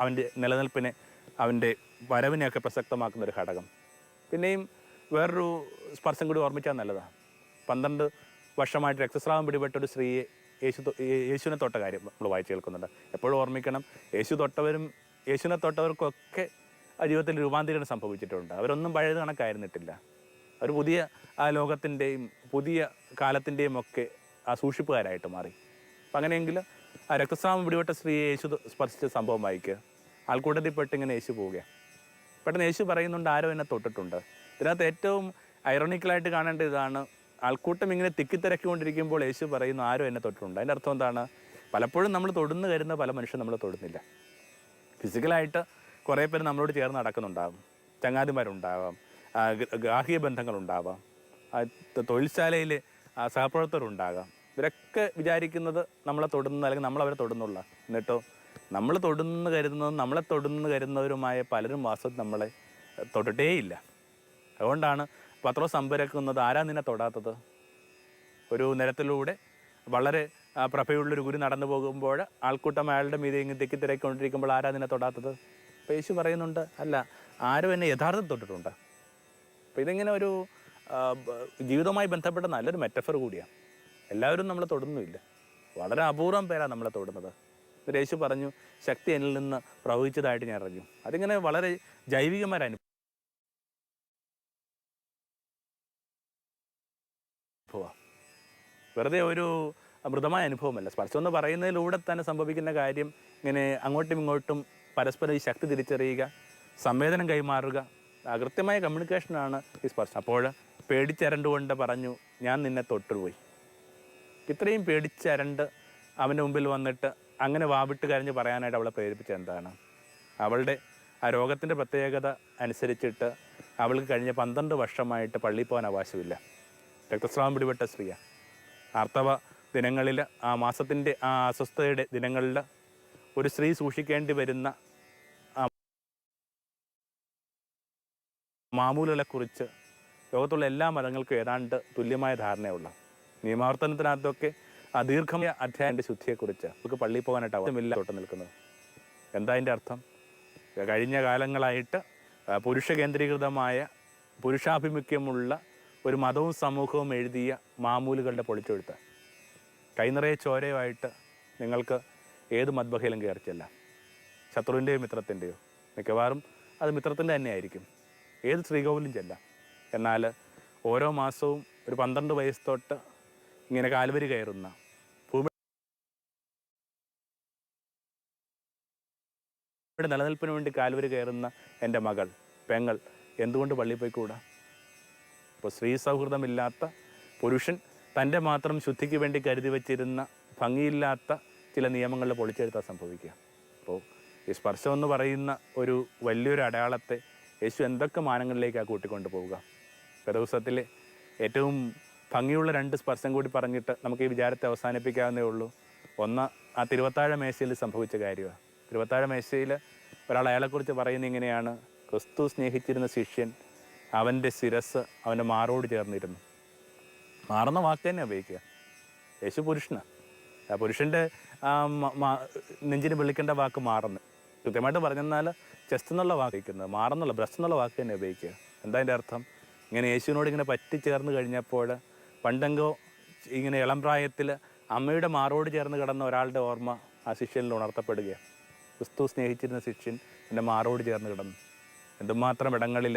അവൻ്റെ നിലനിൽപ്പിനെ, അവൻ്റെ വരവിനെയൊക്കെ പ്രസക്തമാക്കുന്ന ഒരു ഘടകം. പിന്നെയും വേറൊരു സ്പർശം കൂടി ഓർമ്മിച്ചാൽ നല്ലതാണ്. 12 വർഷമായിട്ട് രക്തസ്രാവം പിടിപെട്ടൊരു സ്ത്രീയെ യേശുവിനെ തൊട്ട കാര്യം നമ്മൾ വായിച്ച് കേൾക്കുന്നുണ്ട്. എപ്പോഴും ഓർമ്മിക്കണം, യേശുവിനെ തൊട്ടവർക്കൊക്കെ ജീവിതത്തിൽ രൂപാന്തരീകരണം സംഭവിച്ചിട്ടുണ്ട്. അവരൊന്നും പഴയത് കണക്കായിരുന്നിട്ടില്ല. അവർ പുതിയ ആ ലോകത്തിൻ്റെയും പുതിയ കാലത്തിൻ്റെയും ഒക്കെ ആ സൂക്ഷിപ്പുകാരായിട്ട് മാറി. അപ്പം അങ്ങനെയെങ്കിൽ ആ രക്തസ്രാവം പിടിപെട്ട സ്ത്രീയെ യേശു സ്പർശിച്ച സംഭവം വായിക്കുക. ആൾക്കൂട്ടത്തിൽ ഇങ്ങനെ യേശു പോവുക. പെട്ടെന്ന് യേശു പറയുന്നുണ്ട്, ആരോ എന്നെ തൊട്ടിട്ടുണ്ട്. ഇതിനകത്ത് ഏറ്റവും ഐറോണിക്കലായിട്ട് കാണേണ്ട ഇതാണ്, ആൾക്കൂട്ടം ഇങ്ങനെ തിക്കിത്തിരക്കിക്കൊണ്ടിരിക്കുമ്പോൾ യേശു പറയുന്നു, ആരോ എന്നെ തൊട്ടിട്ടുണ്ട്. അതിൻ്റെ അർത്ഥം എന്താണ്? പലപ്പോഴും നമ്മൾ തൊടുന്നു കരുതുന്ന പല മനുഷ്യരും നമ്മൾ തൊടുന്നില്ല. ഫിസിക്കലായിട്ട് കുറേ പേര് നമ്മളോട് ചേർന്ന് നടക്കുന്നുണ്ടാകും, ചങ്ങാതിമാരുണ്ടാവാം, ഗാർഹിക ബന്ധങ്ങളുണ്ടാവാം, തൊഴിൽശാലയിൽ സഹപ്രവർത്തകരുണ്ടാകാം. ഇവരൊക്കെ വിചാരിക്കുന്നത് നമ്മളെ തൊടുന്ന അല്ലെങ്കിൽ നമ്മളവരെ തൊടുന്നുള്ള. എന്നിട്ടോ നമ്മൾ തൊടുന്നു കരുതുന്നതും നമ്മളെ തൊടുന്നു കരുതുന്നവരുമായ പലരും വാസ്തവത്തിൽ നമ്മളെ തൊട്ടിട്ടേയില്ല. അതുകൊണ്ടാണ് പത്രോസ് സംഭരിക്കുന്നത്, ആരാ നിന്നെ തൊടാത്തത്? ഒരു നിരത്തിലൂടെ വളരെ പ്രഭയുള്ളൊരു ഗുരു നടന്നു പോകുമ്പോൾ ആൾക്കൂട്ടം അയാളുടെ മീതെ ഇങ്ങനെ തിരക്കിക്കൊണ്ടിരിക്കുമ്പോൾ ആരാ നിന്നെ തൊടാത്തത്? അപ്പോൾ യേശു പറയുന്നുണ്ട്, അല്ല, ആരും എന്നെ യഥാർത്ഥം തൊട്ടിട്ടുണ്ട്. അപ്പോൾ ഇതിങ്ങനെ ഒരു ജീവിതവുമായി ബന്ധപ്പെട്ട നല്ലൊരു മെറ്റഫർ കൂടിയാണ്. എല്ലാവരും നമ്മളെ തൊടുന്നുമില്ല, വളരെ അപൂർവം പേരാണ് നമ്മളെ തൊടുന്നത്. എന്നിട്ട് യേശു പറഞ്ഞു, ശക്തി എന്നിൽ നിന്ന് പ്രവഹിച്ചതായിട്ട് ഞാൻ അറിഞ്ഞു. അതിങ്ങനെ വളരെ ജൈവികമായ അനുഭവം. വെറുതെ ഒരു മൃതമായ അനുഭവമല്ല. സ്പർശം എന്ന് പറയുന്നതിലൂടെ തന്നെ സംഭവിക്കുന്ന കാര്യം ഇങ്ങനെ അങ്ങോട്ടും ഇങ്ങോട്ടും പരസ്പരം ഈ ശക്തി തിരിച്ചറിയുക, സംവേദനം കൈമാറുക, കൃത്യമായ കമ്മ്യൂണിക്കേഷനാണ് ഈ സ്പർശം. അപ്പോൾ പേടിച്ചരണ്ടുകൊണ്ട് പറഞ്ഞു, ഞാൻ നിന്നെ തൊട്ടുപോയി. ഇത്രയും പേടിച്ചരണ്ട് അവൻ്റെ മുമ്പിൽ വന്നിട്ട് അങ്ങനെ വാവിട്ട് കരഞ്ഞ് പറയാനായിട്ട് അവളെ പ്രേരിപ്പിച്ചത് എന്താണ്? അവളുടെ ആ രോഗത്തിൻ്റെ പ്രത്യേകത അനുസരിച്ചിട്ട് അവൾക്ക് കഴിഞ്ഞ 12 വർഷമായിട്ട് പള്ളിയിൽ പോകാൻ അവകാശമില്ല. രക്തസ്രാവം പിടിപെട്ട സ്ത്രീയാണ്. ആർത്തവ ദിനങ്ങളിൽ, ആ മാസത്തിൻ്റെ ആ അസ്വസ്ഥതയുടെ ദിനങ്ങളിൽ ഒരു സ്ത്രീ സൂക്ഷിക്കേണ്ടി വരുന്ന മാമൂലുകളെക്കുറിച്ച് ലോകത്തുള്ള എല്ലാ മതങ്ങൾക്കും ഏതാണ്ട് തുല്യമായ ധാരണയുള്ള നിയമാവർത്തനത്തിനകത്തൊക്കെ ആ ദീർഘമായ അധ്യായൻ്റെ ശുദ്ധിയെക്കുറിച്ച് നമുക്ക് പള്ളിയിൽ പോകാനായിട്ട് അവസരമില്ല തൊട്ട് നിൽക്കുന്നത്. എന്താ അതിൻ്റെ അർത്ഥം? കഴിഞ്ഞ കാലങ്ങളായിട്ട് പുരുഷ കേന്ദ്രീകൃതമായ പുരുഷാഭിമുഖ്യമുള്ള ഒരു മതവും സമൂഹവും എഴുതിയ മാമൂലുകളുടെ പൊളിച്ചെഴുത്ത്. കൈനിറയെ ചോരയുമായിട്ട് നിങ്ങൾക്ക് ഏത് മദ്ബഹയിലും കയറിച്ചല്ല. ശത്രുവിൻ്റെയോ മിത്രത്തിൻ്റെയോ, മിക്കവാറും അത് മിത്രത്തിൻ്റെ തന്നെ ആയിരിക്കും. ഏത് ശ്രീകോവിലും ചെല്ലാം. എന്നാൽ ഓരോ മാസവും ഒരു 12 വയസ്സ് തൊട്ട് ഇങ്ങനെ കാൽവരി കയറുന്ന, ഭൂമിയുടെ നിലനിൽപ്പിന് വേണ്ടി കാൽവരി കയറുന്ന എൻ്റെ മകൾ, പെങ്ങൾ എന്തുകൊണ്ട് പള്ളിയിൽ പോയിക്കൂടാ? ഇപ്പോൾ സ്ത്രീ സൗഹൃദമില്ലാത്ത പുരുഷൻ തൻ്റെ മാത്രം ശുദ്ധിക്ക് വേണ്ടി കരുതി വച്ചിരുന്ന ഭംഗിയില്ലാത്ത ചില നിയമങ്ങളിൽ പൊളിച്ചെഴുത്താൻ സംഭവിക്കുക. അപ്പോൾ ഈ സ്പർശം എന്ന് പറയുന്ന ഒരു വലിയൊരു അടയാളത്തെ യേശു എന്തൊക്കെ മാനങ്ങളിലേക്കാണ് കൂട്ടിക്കൊണ്ട് പോവുക. ദിവസത്തിലെ ഏറ്റവും ഭംഗിയുള്ള 2 സ്പർശം കൂടി പറഞ്ഞിട്ട് നമുക്ക് ഈ വിചാരത്തെ അവസാനിപ്പിക്കാവുന്നേ ഉള്ളൂ. ഒന്ന്, ആ തിരുവത്താഴ മേശയിൽ സംഭവിച്ച കാര്യമാണ്. തിരുവത്താഴ മേശയിൽ ഒരാൾ അയാളെക്കുറിച്ച് പറയുന്നത് ഇങ്ങനെയാണ്: ക്രിസ്തു സ്നേഹിച്ചിരുന്ന ശിഷ്യൻ അവൻ്റെ ശിരസ് അവൻ്റെ മാറോട് ചേർന്നിരുന്നു. മാറുന്ന വാക്ക് തന്നെ ഉപയോഗിക്കുക. യേശു പുരുഷനാണ്. ആ പുരുഷൻ്റെ നെഞ്ചിന് വിളിക്കേണ്ട വാക്ക് മാറുന്നു. കൃത്യമായിട്ട് പറഞ്ഞെന്നാൽ ചെസ്റ്റ് എന്നുള്ള വാക്ക് ഉപയോഗിക്കുന്നത്, മാറുന്നുള്ള ബ്രസ്റ്റ് എന്നുള്ള വാക്ക് തന്നെ ഉപയോഗിക്കുക. എന്താ അതിൻ്റെ അർത്ഥം? ഇങ്ങനെ യേശുവിനോട് ഇങ്ങനെ പറ്റിച്ചേർന്ന് കഴിഞ്ഞപ്പോൾ പണ്ടെങ്കോ ഇങ്ങനെ ഇളം പ്രായത്തിൽ അമ്മയുടെ മാറോട് ചേർന്ന് കിടന്ന ഒരാളുടെ ഓർമ്മ ആ ശിഷ്യനിൽ ഉണർത്തപ്പെടുകയാണ്. ക്രിസ്തു സ്നേഹിച്ചിരുന്ന ശിഷ്യൻ എൻ്റെ മാറോട് ചേർന്ന് കിടന്നു. എന്തുമാത്രം ഇടങ്ങളിൽ,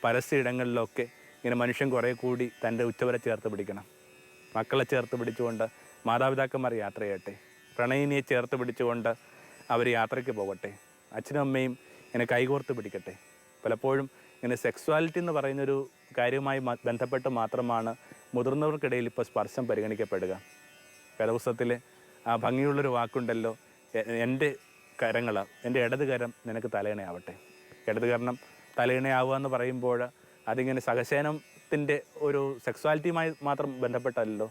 പരസ്യ ഇടങ്ങളിലൊക്കെ ഇങ്ങനെ മനുഷ്യൻ കുറേ കൂടി തൻ്റെ ഉച്ചവരെ ചേർത്ത് പിടിക്കണം. മക്കളെ ചേർത്ത് പിടിച്ചുകൊണ്ട് മാതാപിതാക്കന്മാർ യാത്ര ചെയ്യട്ടെ. പ്രണയിനിയെ ചേർത്ത് പിടിച്ചുകൊണ്ട് അവർ യാത്രയ്ക്ക് പോകട്ടെ. അച്ഛനും അമ്മയും ഇങ്ങനെ കൈകോർത്ത് പിടിക്കട്ടെ. പലപ്പോഴും ഇങ്ങനെ സെക്സ്വാലിറ്റി എന്ന് പറയുന്നൊരു കാര്യവുമായി ബന്ധപ്പെട്ട് മാത്രമാണ് മുതിർന്നവർക്കിടയിൽ ഇപ്പോൾ സ്പർശം പരിഗണിക്കപ്പെടുക. വേദപുസ്തകത്തിൽ ആ ഭംഗിയുള്ളൊരു വാക്കുണ്ടല്ലോ, എൻ്റെ കരങ്ങൾ, എൻ്റെ ഇടത് കരം നിനക്ക് തലയിണയാവട്ടെ. ഇടത് കരണം തലയിണയാവുക എന്ന് പറയുമ്പോൾ അതിങ്ങനെ സഹശയനത്തിൻ്റെ ഒരു സെക്സ്വാലിറ്റിയുമായി മാത്രം ബന്ധപ്പെട്ടല്ലോ,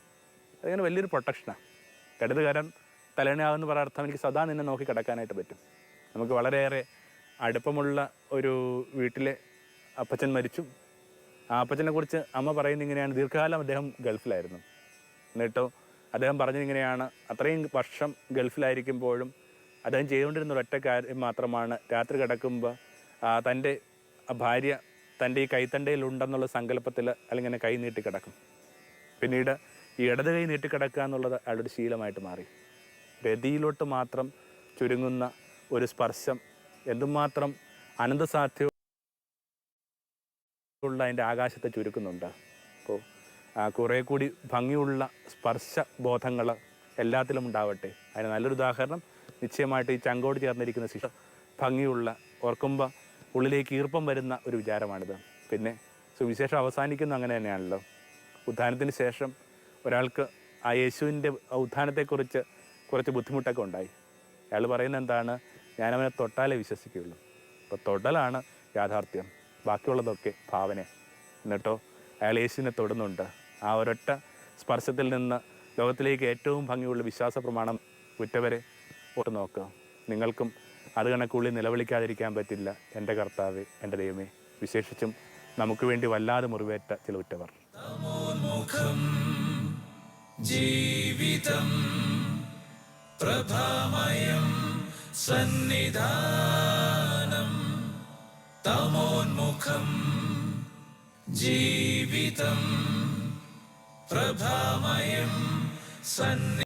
അതിങ്ങനെ വലിയൊരു പ്രൊട്ടക്ഷനാണ്. ഇടത് കരം തലയിണയാവെന്ന് പറയുന്ന അർത്ഥം എനിക്ക് സദാ നിന്നെ നോക്കി കിടക്കാനായിട്ട് പറ്റും. നമുക്ക് വളരെയേറെ അടുപ്പമുള്ള ഒരു വീട്ടിലെ അപ്പച്ചൻ മരിച്ചു. ആ അപ്പച്ചനെ കുറിച്ച് അമ്മ പറയുന്നത് ഇങ്ങനെയാണ്: ദീർഘകാലം അദ്ദേഹം ഗൾഫിലായിരുന്നു. എന്നിട്ടോ അദ്ദേഹം പറഞ്ഞതിങ്ങനെയാണ്, അത്രയും വർഷം ഗൾഫിലായിരിക്കുമ്പോഴും അദ്ദേഹം ചെയ്തുകൊണ്ടിരുന്ന ഒരൊറ്റ കാര്യം മാത്രമാണ്, രാത്രി കിടക്കുമ്പോൾ തൻ്റെ ഭാര്യ തൻ്റെ ഈ കൈത്തണ്ടയിലുണ്ടെന്നുള്ള സങ്കല്പത്തിൽ അല്ലെങ്കിൽ കൈ നീട്ടി കിടക്കും. പിന്നീട് ഈ ഇടത് കൈ നീട്ടിക്കിടക്കുക എന്നുള്ളത് അയാളുടെ ഒരു ശീലമായിട്ട് മാറി. രതിയിലോട്ട് മാത്രം ചുരുങ്ങുന്ന ഒരു സ്പർശം എന്തുമാത്രം അനന്തസാധ്യതയുള്ള അതിൻ്റെ ആകാശത്തെ ചുരുക്കുന്നുണ്ട്. അപ്പോൾ കുറേ കൂടി ഭംഗിയുള്ള സ്പർശ ബോധങ്ങൾ എല്ലാത്തിലും ഉണ്ടാവട്ടെ. അതിന് നല്ലൊരു ഉദാഹരണം നിശ്ചയമായിട്ട് ഈ ചങ്കോട് ചേർന്നിരിക്കുന്ന ശിക്ഷ ഭംഗിയുള്ള, ഓർക്കുമ്പോൾ ഉള്ളിലേക്ക് ഈർപ്പം വരുന്ന ഒരു വിചാരമാണിത്. പിന്നെ സുവിശേഷം അവസാനിക്കുന്ന അങ്ങനെ തന്നെയാണല്ലോ. ഉത്ഥാനത്തിന് ശേഷം ഒരാൾക്ക് ആ യേശുവിൻ്റെ ഉത്ഥാനത്തെക്കുറിച്ച് കുറച്ച് ബുദ്ധിമുട്ടൊക്കെ ഉണ്ടായി. അയാൾ പറയുന്നത് എന്താണ്? ഞാനവനെ തൊട്ടാലേ വിശ്വസിക്കുകയുള്ളൂ. അപ്പോൾ തൊടലാണ് യാഥാർത്ഥ്യം, ബാക്കിയുള്ളതൊക്കെ ഭാവന. എന്നിട്ടോ അയാൾ യേശുവിനെ തൊടുന്നുണ്ട്. ആ ഒരൊറ്റ സ്പർശത്തിൽ നിന്ന് ലോകത്തിലേക്ക് ഏറ്റവും ഭംഗിയുള്ള വിശ്വാസ പ്രമാണം ഉറ്റവരെ ഓട്ട് നോക്കുക. നിങ്ങൾക്കും അത് കണക്കുള്ളിൽ നിലവിളിക്കാതിരിക്കാൻ പറ്റില്ല. എൻ്റെ കർത്താവേ, എൻ്റെ ദൈവമേ. വിശേഷിച്ചും നമുക്ക് വേണ്ടി വല്ലാതെ മുറിവേറ്റ ചില ഉറ്റവർ. ജീവിതം പ്രഭാമയം സന്നിധാനം തമോന്മുഖം. ജീവിതം പ്രഭാമയം സന്നി